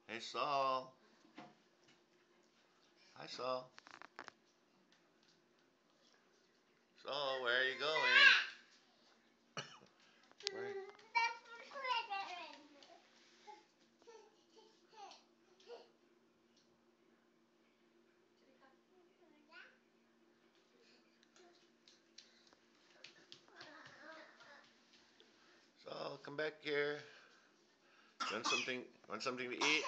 Hey, Saul. Hi, Saul. Saul, where are you going? Where? Saul, come back here. Want something? Want something to eat?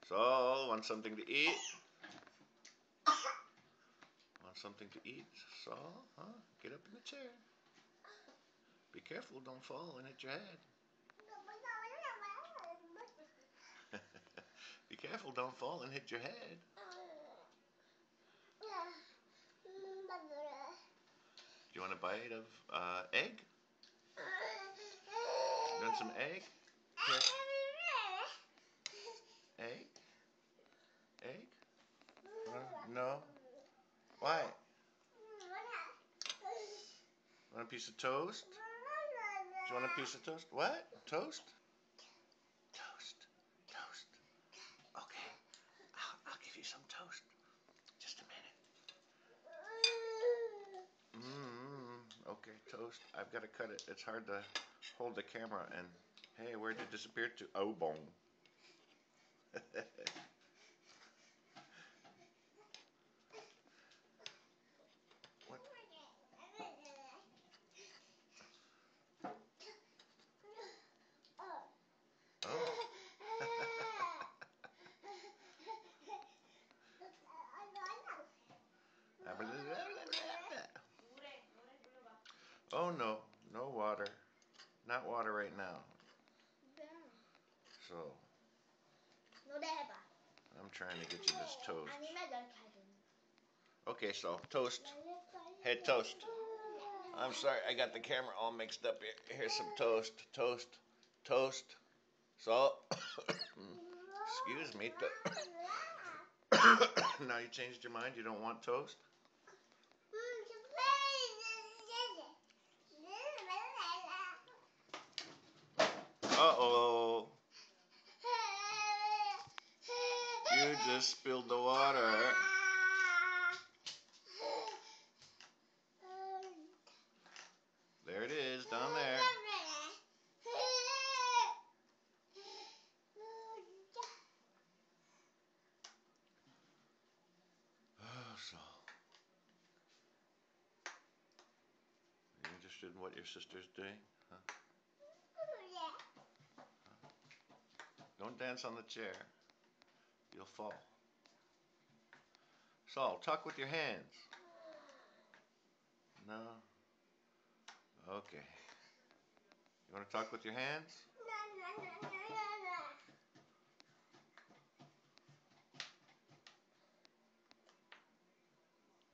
Saul, want something to eat? Want something to eat? Saul, huh? Get up in the chair. Be careful, don't fall and hit your head. Be careful, don't fall and hit your head. Do you want a bite of egg? You want some egg? Here. Egg? Egg? No? Why? Want a piece of toast? Do you want a piece of toast? What? Toast? Toast. Toast. Okay. I'll give you some toast. Just a minute. Okay, toast. I've got to cut it. It's hard to hold the camera and... Hey, where'd it disappear to? Oh, boom. What? Oh. Oh no, no water. Not water right now. So, I'm trying to get you this toast. Okay, so toast. Head toast. I'm sorry, I got the camera all mixed up here. Here's some toast. Toast. Toast. Salt. Excuse me. Now you changed your mind? You don't want toast? Uh-oh. You just spilled the water. There it is, down there. Oh, so. Are you interested in what your sister's doing? Huh? Don't dance on the chair. You'll fall. Saul, talk with your hands. No? Okay. You want to talk with your hands?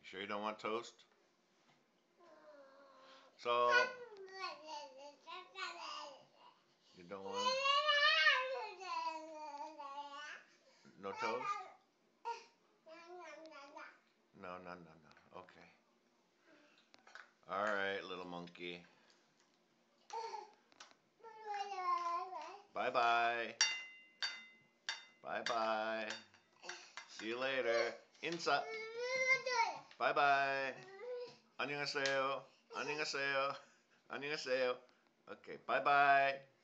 You sure you don't want toast? So, you don't want it? No toast? No, no, no, no. Okay. All right, little monkey. Bye-bye. Bye-bye. See you later. Insa. Bye-bye. 안녕하세요. 안녕하세요. 안녕하세요. Okay, bye-bye.